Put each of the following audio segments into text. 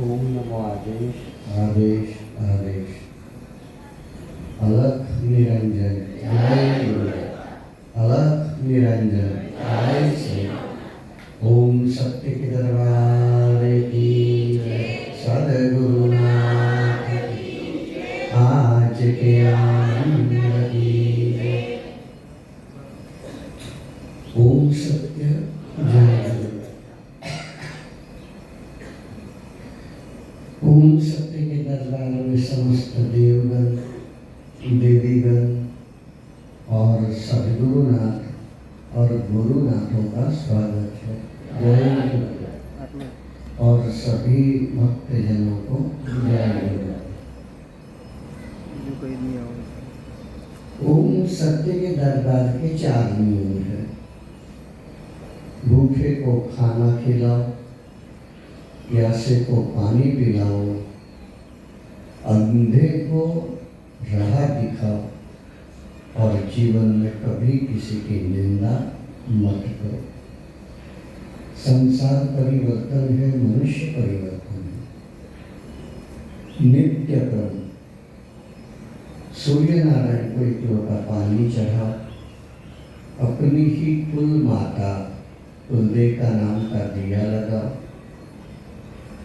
ओम नमो आदेश। आदेश आदेश। अलख निरंजन जय गुरुदेव। अलख निरंजन जय श्री। ओम सत्य के दरबार की जय। सद्गुरुनाथ की जय। आज के आनंद की जय। ओम सत्य जय गुरुदेव। ओम सत्य के दरबार में समस्त देवगण, देवीगण और सद्गुरुनाथ और गुरुनाथों का स्वागत है। जय गुरुदेव। और सभी भक्तजनों को जय गुरुदेव। ओम सत्य के दरबार के 4 नियम है। भूखे को खाना खिलाओ, प्यासे को पानी पिलाओ, अंधे को राह दिखाओ और जीवन में कभी किसी की निंदा मत करो। संसार परिवर्तन है, मनुष्य परिवर्तन है। नित्य कर्म। सूर्य नारायण को 1 लोटा पानी चढ़ाओ, अपनी ही कुल माता कुलदेव का नाम का दिया लगाओ,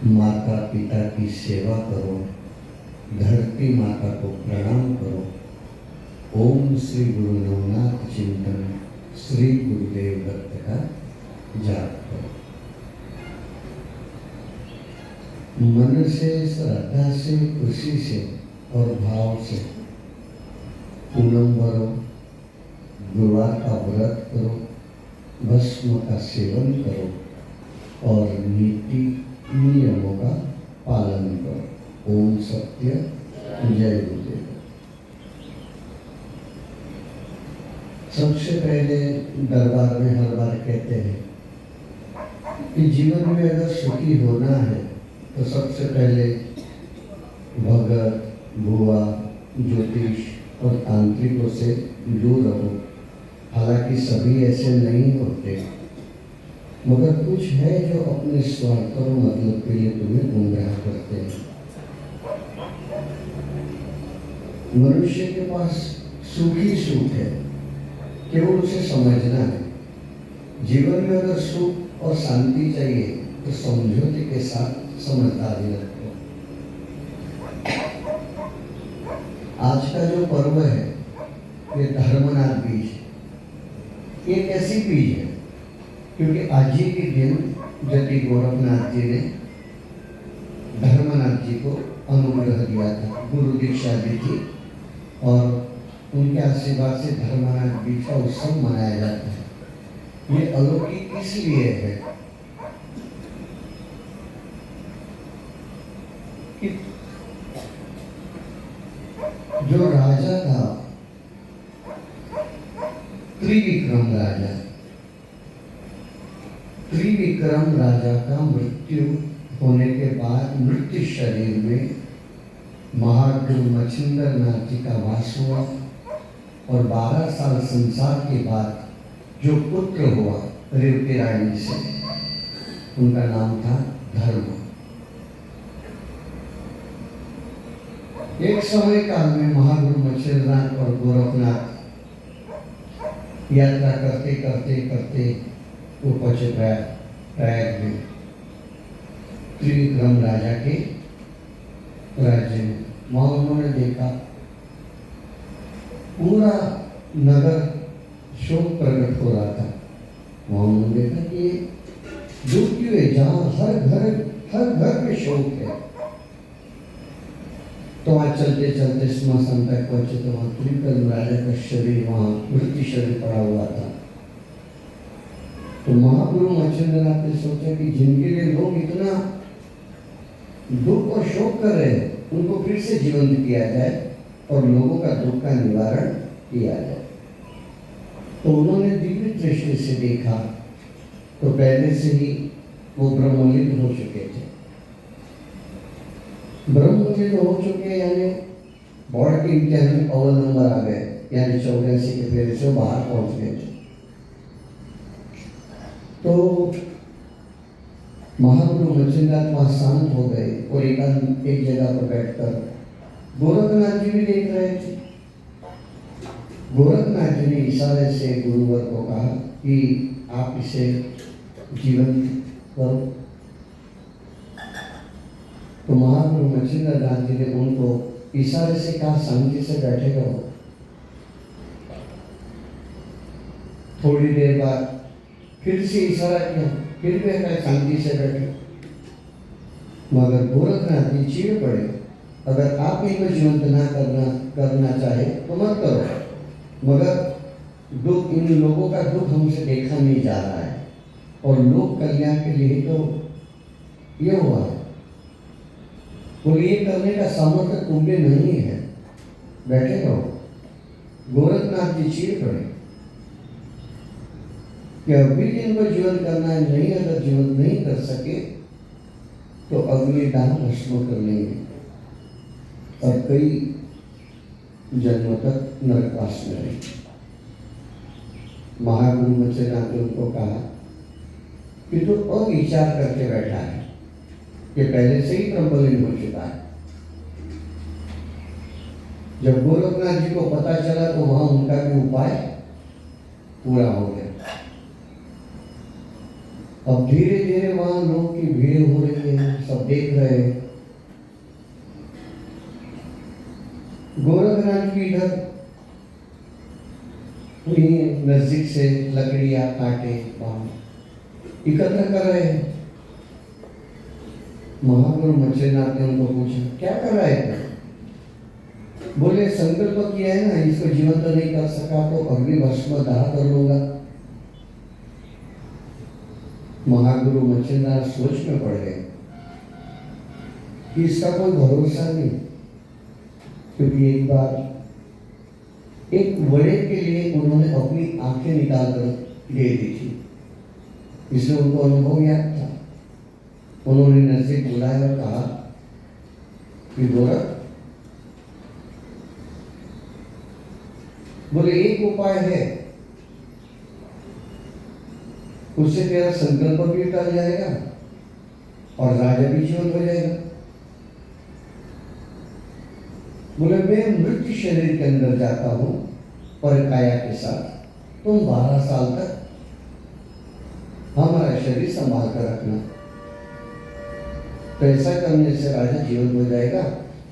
माता पिता की सेवा करो, धरती माता को प्रणाम करो। ओम श्री गुरु नवनाथ चिंतन श्री गुरुदेव दत्त का जाप करो। मन से, श्रद्धा से, खुशी से और भाव से पूनम भरो, गुरुवार का व्रत करो, भस्म का सेवन करो और नीति नियमों का पालन करो। ओम सत्य जय गुरुदेव। सबसे पहले दरबार में हर बार कहते हैं कि जीवन में अगर सुखी होना है तो सबसे पहले भगत, भुआ, ज्योतिष और तांत्रिकों से दूर रहो। हालांकि सभी ऐसे नहीं होते, मगर कुछ है जो अपने स्वार्थ और मतलब के लिए तुम्हें गुमराह करते हैं। मनुष्य के पास सुख ही सुख है, केवल उसे समझना है। जीवन में अगर सुख और शांति चाहिए तो समझौते के साथ समझदारी रखो। आज का जो पर्व है ये धर्मनाथ बीज, ये कैसी बीज है? क्योंकि आज ही के दिन जति गोरखनाथ जी ने धर्मनाथ जी को अनुग्रह दिया था, गुरु दीक्षा दी थी और उनके आशीर्वाद से धर्मनाथ बीज का उत्सव मनाया जाता है। ये अलौकिक इसलिए है कि जो राजा था त्रिविक्रम राजा, त्रिविक्रम राजा का मृत्यु होने के बाद मृत्यु शरीर में महागुरु मच्छिंद्र नाथ जी का वास हुआ और 12 साल संसार के बाद जो पुत्र हुआ रेवती रानी से, उनका नाम था धर्म। एक समय काल में महागुरु मच्छिंद्र नाथ और गोरखनाथ यात्रा करते करते करते वो पहुंचे प्रयाग में, त्रिविक्रम राजा के राज्य में। वहां उन्होंने देखा पूरा नगर शोक प्रकट हो रहा था। वहां उन्होंने देखा कि दुख क्यों है, जहां हर घर में शोक है। तो वहां चलते चलते स्मशान तक पहुंचे तो वहां त्रिविक्रम राजा का शरीर, वहां मृत्यु शरीर पड़ा हुआ था। तो महागुरु मच्छिंद्र नाथ ने सोचा कि जिनके लिए लोग इतना दुख और शोक कर रहे हैं, उनको फिर से जीवंत किया जाए और लोगों का दुख का निवारण किया जाए। तो उन्होंने दिव्य दृष्टि से देखा तो पहले से ही वो ब्रह्मलीन हो चुके थे। ब्रह्मलीन हो चुके यानी बॉर्ड के इम्तिहान में अव्वल नंबर आ गए, यानी 84 के फेरे से बाहर पहुंच गए थे। तो महागुरु मच्छिंद्रनाथ वहाँ शांत हो गए और एक जगह पर बैठकर गोरखनाथ जी भी देख रहे थे। गोरखनाथ जी ने इशारे से गुरुवर को कहा कि आप इसे जीवंत करो। तो महागुरु मच्छिंद्रनाथ जी ने उनको इशारे से कहा शांति से बैठे रहो। थोड़ी देर बाद फिर से इशारा किया, फिर भी कहा शांति से बैठे। मगर गोरखनाथ जी चिढ़ पड़े, अगर आप इनको जीवंत ना करना चाहे तो मत करो, मगर दुख, इन लोगों का दुख हमसे देखा नहीं जा रहा है और लोक कल्याण के लिए तो ये हुआ है, तो ये करने का सामर्थ्य तुम्हें नहीं है, बैठे रहो। गोरखनाथ जी चिढ़ पड़े कि अभी इनको जीवन करना है, नहीं, अगर जीवन नहीं कर सके तो अगली दान भस्म कर लेंगे और कई जन्मों तक नरकवास में रहेंगे। महागुरु मच्छिंद्रनाथ ने उनको कहा कि तू अविचार करके बैठा है, ये पहले से ही प्रबलित हो चुका है। जब गोरखनाथ जी को पता चला तो वहां उनका भी उपाय पूरा हो गया। अब धीरे धीरे वहां लोग की भीड़ हो रही है, सब देख रहे हैं। गोरखनाथ जी इधर नजदीक से लकड़ियां काटे वहां एकत्र कर रहे हैं। महागुरु मच्छिंद्रनाथ ने उनको पूछा, क्या कर रहा है? बोले, संकल्प किया है ना, इसको जीवन तो नहीं कर सका तो अग्नि भस्म दाह कर लूंगा। महागुरु मच्छिंद्रनाथ सोच में पड़ गए कि इसका कोई भरोसा नहीं, क्योंकि एक बार एक बड़े के लिए उन्होंने अपनी आंखें निकाल कर दे दी थी, इसलिए उनको अनुभव याद था। उन्होंने नजदीक बुलाया और कहा कि गोरख, बोले एक उपाय है, उससे तेरा संकल्प भी टल जाएगा और राजा भी जीवन हो जाएगा। बोले, मैं मृत्यु शरीर के अंदर जाता हूं पर काया के साथ, तुम 12 साल तक हमारा शरीर संभाल कर रखना। तो ऐसा करने से राजा जीवन हो जाएगा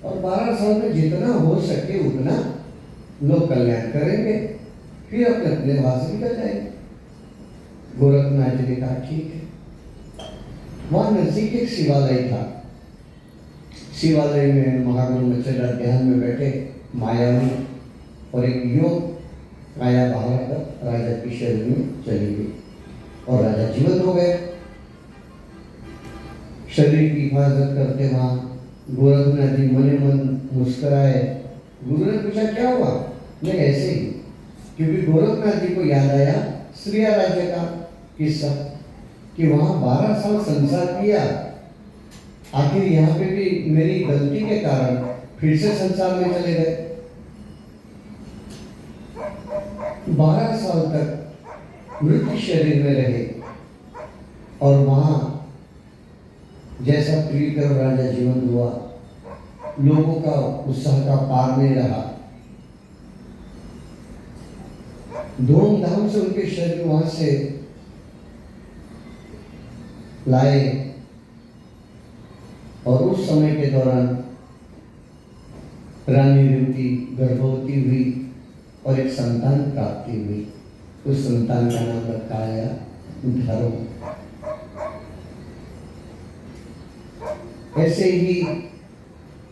और 12 साल में जितना हो सके उतना लोग कल्याण करेंगे, फिर अपने अपने वहां से निकल जाएंगे। गोरखनाथ जी ने कहा ठीक है। वहां नजदीक एक शिवालय था। शिवालय में महागुरु मच्छिंद्रनाथ ध्यान में बैठे, मायावी और एक योग काया बाहर कर राजा के शरीर में चली गई और राजा जीवित हो गए। शरीर की हिफाजत करते वहां गोरखनाथ जी मने मन मुस्कुराए। गुरु ने पूछा क्या हुआ? नहीं, ऐसे ही, क्योंकि गोरखनाथ जी को याद आया श्रिया राज्य का किस्सा कि वहां 12 साल संसार किया, आखिर यहाँ पे भी मेरी गलती के कारण फिर से संसार में चले गए। 12 साल तक मृत्यु शरीर में रहे और वहां जैसा पीढ़ी कर राजा जीवन हुआ, लोगों का उत्साह का पार नहीं रहा। धूमधाम से उनके शरीर वहां से लाए और उस समय के दौरान रानी रेवती गर्भवती हुई और एक संतान प्राप्ति हुई। उस संतान का नाम रखा है धर्म। ऐसे ही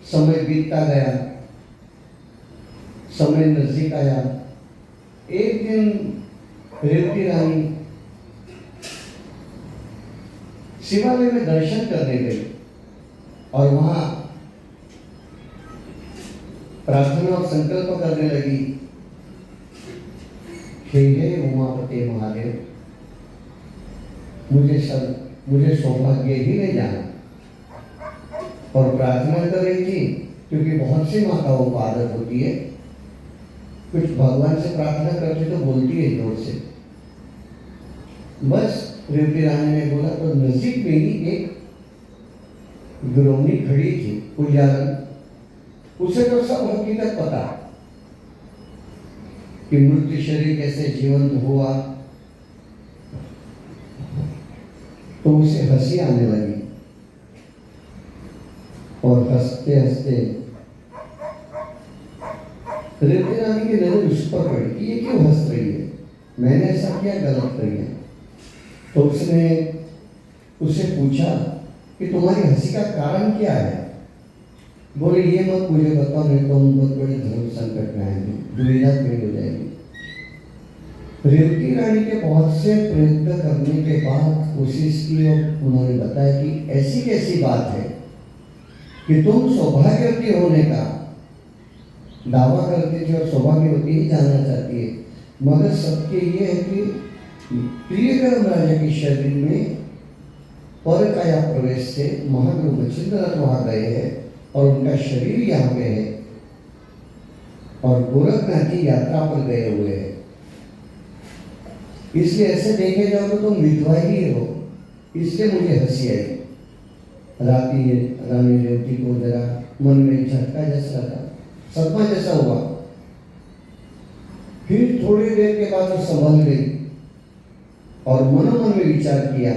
समय बीतता गया, समय नजदीक आया। एक दिन रेवती रानी शिवालय में दर्शन करने गई और वहां प्रार्थना और संकल्प करने लगी, हे उमापति महादेव, मुझे सौभाग्य ही नहीं जाना। और प्रार्थना कर रही थी क्योंकि बहुत सी माताओं को आदत होती है, कुछ भगवान से प्रार्थना करते तो बोलती है जोर से। बस रेवती रानी ने बोला तो नजीक में ही एक गिरौनी खड़ी थी पुजारन, उसे तो सब हकीकत पता कि मृत्यु शरीर कैसे जीवंत हुआ। तो उसे हंसी आने लगी और हंसते हंसते रेवती रानी की नजर उस पर पड़ी कि ये क्यों हंस रही है, मैंने ऐसा क्या गलत कर दिया। तो उसने उससे पूछा कि तुम्हारी हंसी का कारण क्या है। बोले ये मत मुझे बताओ, नहीं तो हम बहुत बड़े धर्म संकट में आएंगे, दुविधा खड़ी हो जाएगी। रेवती रानी के बहुत से प्रयत्न करने के बाद कोशिश की और उन्होंने बताया कि ऐसी कैसी बात है कि तुम सौभाग्यवती होने का दावा करती थी और सौभाग्यवती ही जानना चाहती है, मगर सबके ये है कि प्रियकर्म राजा के शरीर में पर काया प्रवेश से महागुरु मच्छिंद्रनाथ वहां गए हैं और उनका शरीर यहाँ पे है और गोरखनाथ की यात्रा पर गए हुए हैं। इसलिए ऐसे देखे जाओ तो तुम विधवा ही हो, इसलिए मुझे हंसी आई। रानी रेवती को जरा मन में झटका जैसा लगा, सदमा जैसा हुआ। फिर थोड़ी देर के बाद वो संभल गई और मनोमन में विचार किया,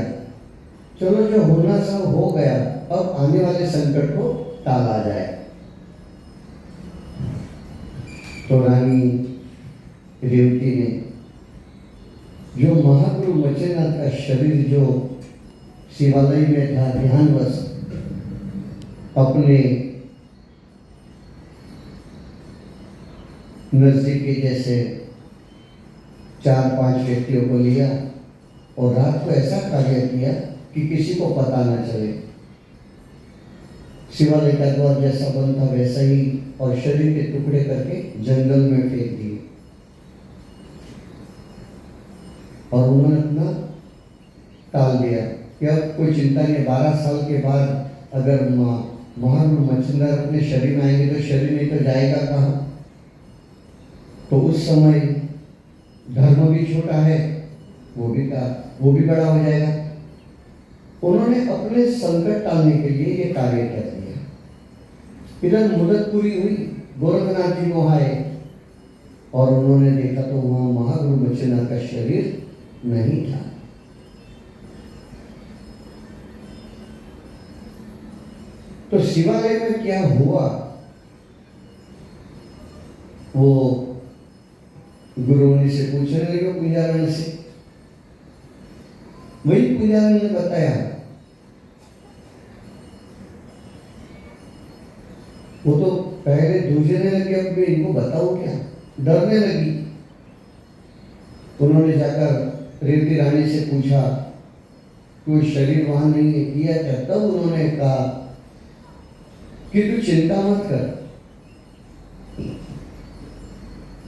चलो जो होना सब हो गया, अब आने वाले संकट को टाला जाए। तो रानी रेवती ने जो महागुरु मच्छिंद्रनाथ का शरीर जो शिवालय में था ध्यानवश अपने नजदीक के जैसे 4-5 व्यक्तियों को लिया और रात को ऐसा कार्य किया कि किसी को पता न चले। शिवालय का द्वार जैसा बंद था वैसा ही और शरीर के टुकड़े करके जंगल में फेंक दिए और उन्होंने अपना टाल दिया कि अब कोई चिंता नहीं। 12 साल के बाद अगर महागुरु मच्छिंद्रनाथ अपने शरीर में आएंगे तो शरीर नहीं तो जाएगा कहाँ। तो उस समय धर्म भी छोटा है, वो भी बड़ा हो जाएगा। उन्होंने अपने संकट टालने के लिए ये कार्य कर दिया। इधर मुदत पूरी हुई, गोरखनाथ जी वहां आए और उन्होंने देखा तो वहां महागुरु मच्छिंद्रनाथ का शरीर नहीं था। तो शिवालय में क्या हुआ वो गुरुओं से पूछने लगे पुजारी से। वही पुजारी ने बताया। वो तो पहले दूसरे लगी, अब मैं इनको बताऊं क्या, डरने लगी। उन्होंने जाकर रेवती रानी से पूछा कोई शरीर वहां नहीं है, किया क्या। तब उन्होंने कहा कि तू चिंता मत कर,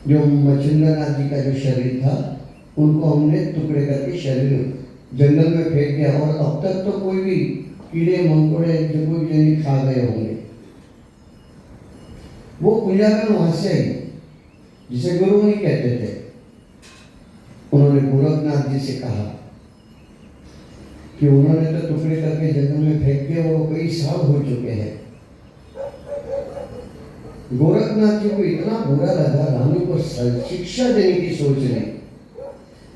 जो मच्छिंद्रनाथ जी का जो शरीर था उनको हमने टुकड़े करके शरीर जंगल में फेंक दिया और अब तक तो कोई भी कीड़े मकोड़े जो कोई जनी खा गए होंगे। वो पुजारन वहां से आई जिसे गुरु नहीं कहते थे। उन्होंने गोरखनाथ जी से कहा कि उन्होंने तो टुकड़े करके जंगल में फेंक दिया, वो कई साल हो चुके हैं। गोरखनाथ जी को इतना बुरा लगा, रानी को शिक्षा देने की सोच रही।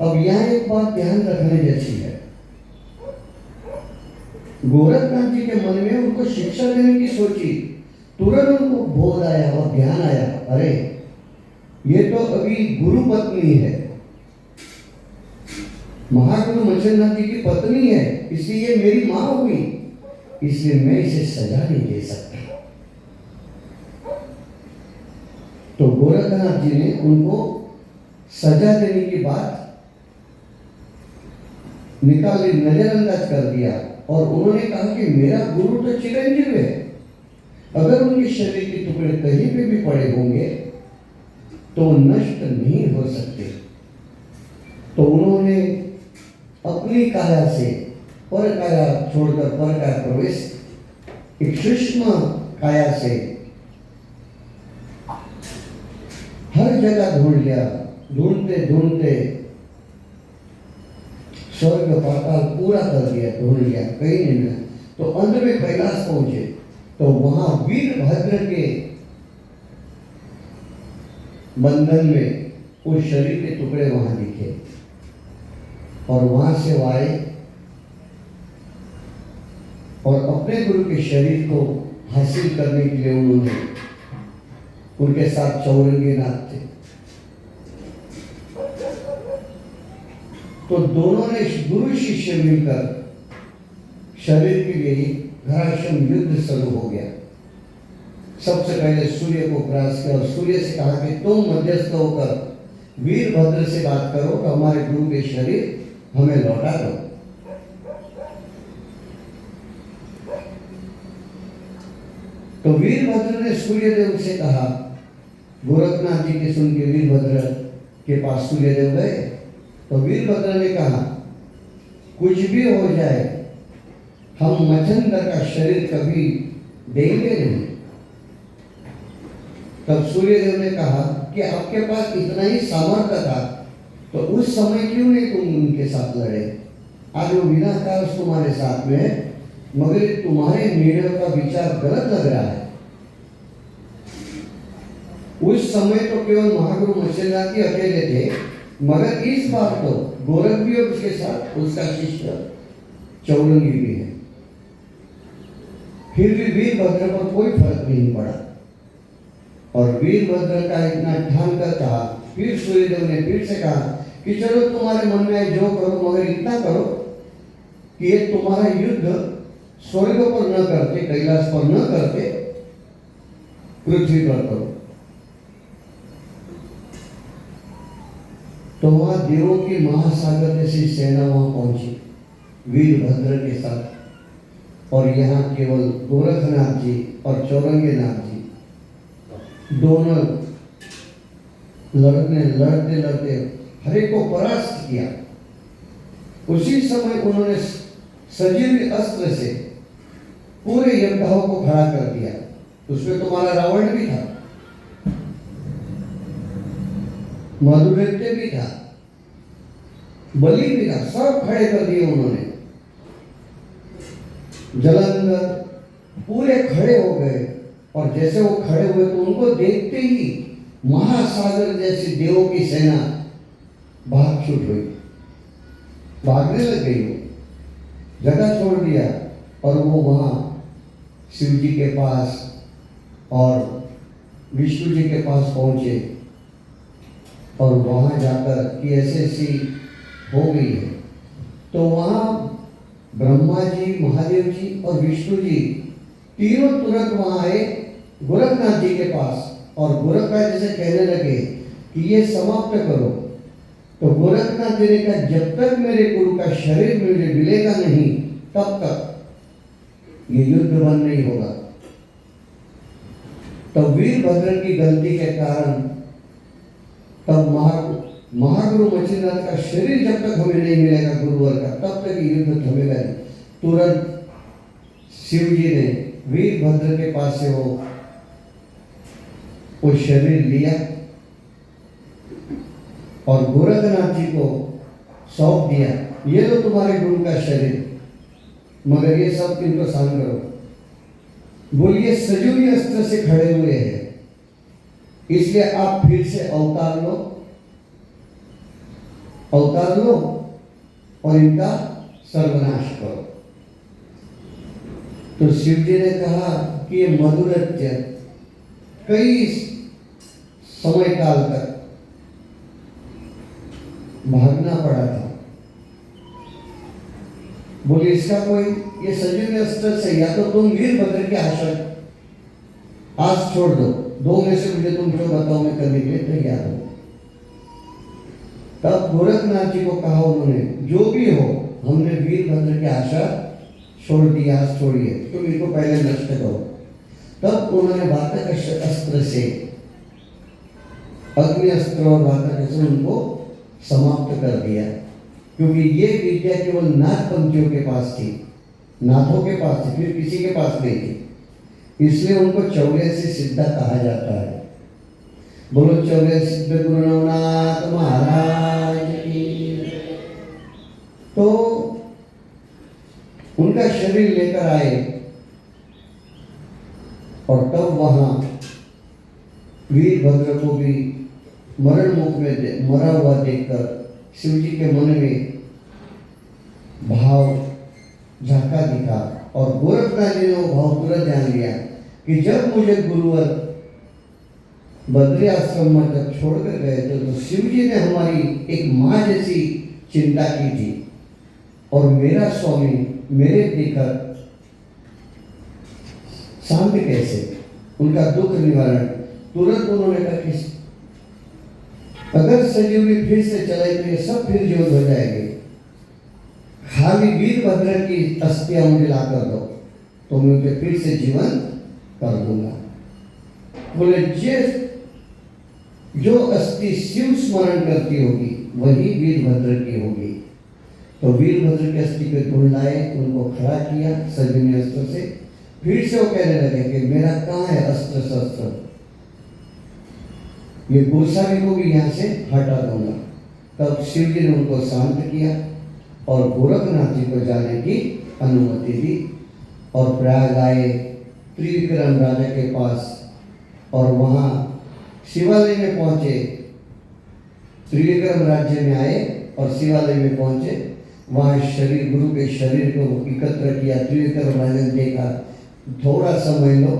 अब यहाँ एक बात ध्यान रखने जैसी है, गोरखनाथ जी के मन में उनको शिक्षा देने की सोची, तुरंत उनको बोध आया और ध्यान आया, अरे ये तो अभी गुरु पत्नी है, महागुरु मच्छिंद्रनाथ जी की पत्नी है, इसलिए ये मेरी मां हुई, इसलिए मैं इसे सजा नहीं दे सकता। तो गोरखनाथ जी ने उनको सजा देने की बात निकाली, नजरअंदाज कर दिया और उन्होंने कहा कि मेरा गुरु तो चिरंजीव है, अगर उनके शरीर के टुकड़े कहीं पे भी पड़े होंगे तो नष्ट नहीं हो सकते। तो उन्होंने अपनी काया से पर काया छोड़कर पर काया प्रवेश एक सूक्ष्म काया से हर जगह ढूंढ लिया, ढूंढते ढूंढते स्वर्ग पाताल पूरा कर दिया, ढूंढ लिया, कहीं नहीं मिला। तो अंत में कैलाश पहुंचे तो वहां वीरभद्र के बंधन में उस शरीर के टुकड़े वहां दिखे और वहां से वो आए और अपने गुरु के शरीर को हासिल करने के लिए उन्होंने उनके साथ चौरंगी नाथ थे। तो दोनों ने गुरु शिष्य मिलकर शरीर के लिए घराश्रम युद्ध शुरू हो गया। सबसे पहले सूर्य को ग्रास किया और सूर्य से कहा कि तुम मध्यस्थ होकर वीरभद्र से बात करो तो हमारे गुरु के शरीर हमें लौटा दो। तो वीरभद्र ने सूर्यदेव से कहा, गोरखनाथ जी के सुन के वीरभद्र के पास सूर्यदेव गए तो वीरभद्र ने कहा, कुछ भी हो जाए हम मच्छिंद्र का शरीर कभी देंगे नहीं। तब सूर्यदेव ने कहा कि आपके पास इतना ही सामर्थ्य था तो उस समय क्यों नहीं तुम उनके साथ लड़े? आज वो बिना कारण तुम्हारे साथ में है, मगर तुम्हारे निर्णय का विचार गलत लग रहा है। उस समय तो केवल महागुरु मत्स्यनाथ जी अकेले थे, मगर इस बार तो गोरख भी और उसके साथ उसका शिष्य चौरंगी भी है। फिर भी वीरभद्र पर कोई फर्क नहीं पड़ा और वीरभद्र का इतना ठान कर कहा। फिर सूर्यदेव ने फिर से कहा कि चलो तुम्हारे मन में जो करो, मगर इतना करो कि ये तुम्हारा युद्ध स्वर्ग पर न करते, कैलाश पर न करते, पृथ्वी पर करो। तो वहां देवों की महासागर जैसी सेना वहां पहुंची वीरभद्र के साथ और यहाँ केवल गोरखनाथ जी और चौरंगी नाथ जी दोनों लड़ते लड़ते हरे को परास्त किया। उसी समय उन्होंने सजीव अस्त्र से पूरे योद्धाओं को खड़ा कर दिया। उसमें तुम्हारा रावण भी था, मधुदैत्य भी था, बलि भी था, सब खड़े कर दिए उन्होंने। जलंधर पूरे खड़े हो गए और जैसे वो खड़े हुए तो उनको देखते ही महासागर जैसी देवों की सेना भाग छूट हुई, भागने लग गई। वो जगह छोड़ दिया और वो वहां शिव जी के पास और विष्णु जी के पास पहुंचे और वहां जाकर कि ऐसी हो गई है। तो वहां ब्रह्मा जी, महादेव जी और विष्णु जी तीनों तुरंत वहां आए गोरखनाथ जी के पास और गोरखनाथ जी से कहने लगे कि ये समाप्त करो। तो गोरखनाथ जी ने कहा, जब तक मेरे गुरु का शरीर मुझे मिलेगा नहीं तब तक ये युद्ध बंद नहीं होगा। तो वीरभद्र की गलती के कारण तब महागुरु मच्छिंद्रनाथ का शरीर जब तक हमें नहीं मिलेगा गुरुवर का, तब तक युद्ध थमेगा नहीं। तुरंत शिव जी ने वीरभद्र के पास से वो शरीर लिया और गोरखनाथ जी को सौंप दिया, ये लो तुम्हारे गुरु का शरीर, मगर ये सब इनको शांत करो। बोलिए सजीवी अस्त्र से खड़े हुए हैं, इसलिए आप फिर से अवतार लो और इनका सर्वनाश करो। तो शिव जी ने कहा कि ये मधुदैत्य कई समय काल तक भागना पड़ा था। बोले इसका कोई ये सजीव अस्त्र से या तो तुम वीरभद्र के आस छोड़ दो, दो में से मुझे तुम जो बताओ मैं करने के लिए तैयार हूं। तब गोरखनाथ जी को कहा उन्होंने, जो भी हो हमने वीरभद्र की आशा छोड़ दी, आस छोड़िए, तुम इनको पहले नष्ट करो। तब उन्होंने वातक अस्त्र से, अग्नि अस्त्र और वातक से उनको समाप्त कर दिया, क्योंकि ये विद्या केवल नाथपंथियों के पास थी, नाथों के पास थी, फिर किसी के पास नहीं थी। इसलिए उनको चौर्यसी सिद्धा कहा जाता है। बोलो चौर्य सिद्ध गुरु नवनाथ महाराज की। तो उनका शरीर लेकर आए और तब वहां वीरभद्र को भी मरण मुख में मरा हुआ देखकर शिव जी के मन में भाव झांका दिखा और गोरखनाथ जी ने वो भाव तुरंत जान लिया कि जब मुझे गुरुवर बद्री आश्रम में जब छोड़कर गए थे तो शिव जी ने हमारी एक माँ जैसी चिंता की थी और मेरा स्वामी मेरे देखकर शांत कैसे, उनका दुख निवारण तुरंत उन्होंने कहा कि अगर संजीवनी फिर से चले तो ये सब फिर जीवित हो जाएंगे, खाली वीरभद्र की अस्थियां मुझे ला कर दो तो मैं उसे फिर से जीवन कर दूंगा। बोले जो अस्थि शिव स्मरण करती होगी वही वीरभद्र की होगी। तो वीरभद्र की अस्थि पे ढूंढ लाए, उनको खड़ा किया संजीवनी अस्त्र से। फिर से वो कहने लगे कि मेरा कहाँ है अस्त्र शस्त्र, ये गोसावी को भी यहाँ से हटा दूंगा। तब शिव जी ने उनको शांत किया और गोरखनाथ जी को जाने की अनुमति दी और प्रयाग आए त्रिविक्रम राजा के पास और वहाँ शिवालय में पहुँचे। त्रिविक्रम राज्य में आए और शिवालय में पहुँचे, वहाँ शरीर गुरु के शरीर को एकत्र किया। त्रिविक्रम राजा ने देखा, थोड़ा समय लो,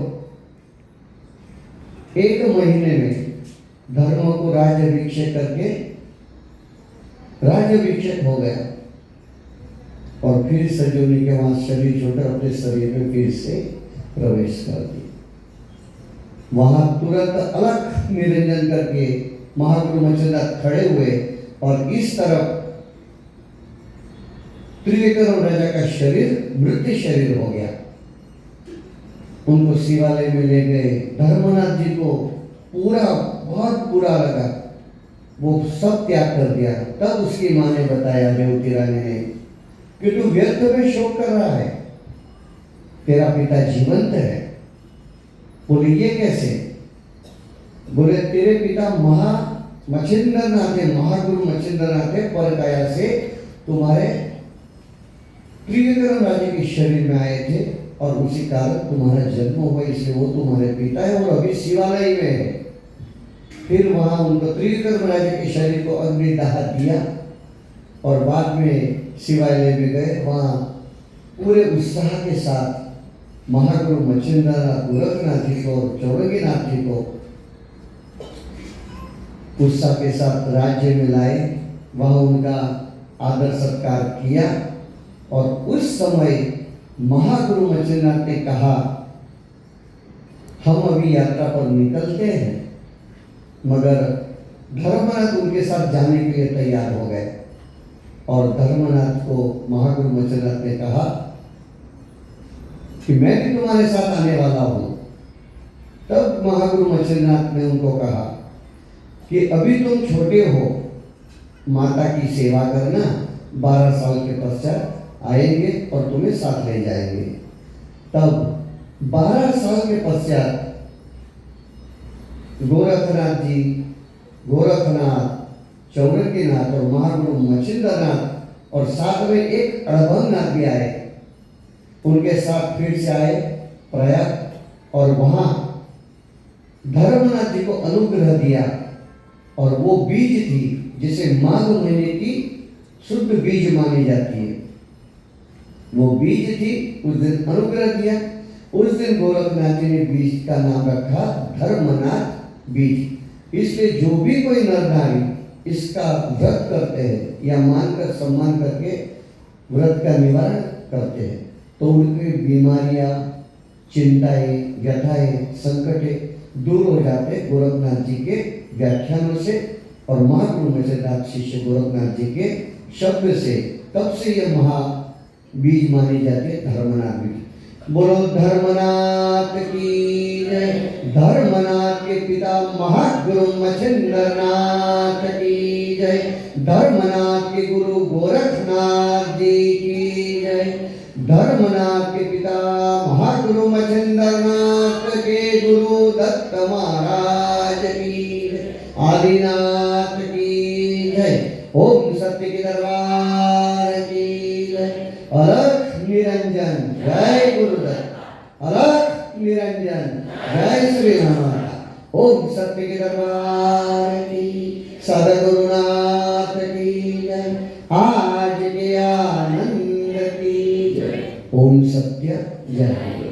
1 महीने में धर्म को राज्याभिषेक करके राज्याभिषेक हो गया और फिर संजीवनी के वहां शरीर छोड़कर अपने शरीर में फिर से प्रवेश कर दिया। वहां तुरंत अलग निरंजन करके महागुरु मच्छिंद्रनाथ खड़े हुए और इस तरफ त्रिविक्रम राजा का शरीर मृत्यु शरीर हो गया। उनको शिवालय में ले गए। धर्मनाथ जी को बहुत बुरा लगा, वो सब त्याग कर दिया। तब उसकी माँ ने बताया रेवती रानी ने कि तू व्यर्थ में शोक कर रहा है, तेरा पिता जीवंत है। बोले ये कैसे? बोले तेरे पिता मच्छिंद्रनाथ है, महागुरु मच्छिंद्रनाथ है, पर काया से तुम्हारे त्रिविक्रम राजा के शरीर में आए थे और उसी कारण तुम्हारा जन्म हुआ, इसलिए वो तुम्हारे पिता है और अभी शिवालय में है। फिर वहां उनको त्रिविक्रम राजा के शरीर को अग्निदाह दिया और बाद में शिवालय में गए। वहां पूरे उत्साह के साथ महागुरु मच्छिंद्रनाथ गोरखनाथ जी को और चौरंगीनाथ जी को उत्साह के साथ राज्य में लाए। वहां उनका आदर सत्कार किया और उस समय महागुरु मच्छिंद्रनाथ ने कहा, हम अभी यात्रा पर निकलते हैं, मगर धर्मनाथ उनके साथ जाने के लिए तैयार हो गए। और धर्मनाथ को महागुरु मच्छिंद्रनाथ ने कहा कि मैं भी तुम्हारे साथ आने वाला हूं। तब महागुरु मच्छिंद्रनाथ ने उनको कहा कि अभी तुम छोटे हो, माता की सेवा करना, 12 साल के पश्चात आएंगे और तुम्हें साथ ले जाएंगे। तब 12 साल के पश्चात गोरखनाथ, चौरंगीनाथ और महागुरु मच्छिंद्रनाथ और साथ में एक अड़भंगनाथ भी आए। उनके साथ फिर से आए प्रयाग और वहां धर्मनाथ जी को अनुग्रह दिया और वो बीज थी जिसे माघ महीने की शुद्ध बीज मानी जाती है। वो बीज थी, उस दिन अनुग्रह दिया। उस दिन गोरखनाथ जी ने बीज का नाम रखा धर्मनाथ बीज। इसलिए जो भी कोई नर नारी इसका व्रत करते हैं या मानकर सम्मान करके व्रत का निवारण करते हैं तो उनकी बीमारियां, चिंताएं, व्यथाएं, संकटें दूर हो जाते गोरखनाथ जी के व्याख्यानों से और महागुरु मच्छिंद्रनाथ शिष्य गोरखनाथ जी के शब्द से। तब से यह महा बीज मानी जाती है धर्मनाथ बीज। बोलो धर्मनाथ की जय। धर्मनाथ के पिता महागुरु मच्छिंद्रनाथ की जय। धर्मनाथ के गुरु गोरखनाथ जी की जय। धर्मनाथ के पिता महागुरु मच्छिंद्रनाथ के गुरु दत्त महाराज की जय। आदिनाथ की जय। ओम सत्य के दरबार की अलख निरंजन जय गुरुदत्त, अलख निरंजन जय श्री राम। ओम सत्य के दरबार की, सदगुरुनाथ की जय, आज के आनंद की जय। ओम सत्य जय।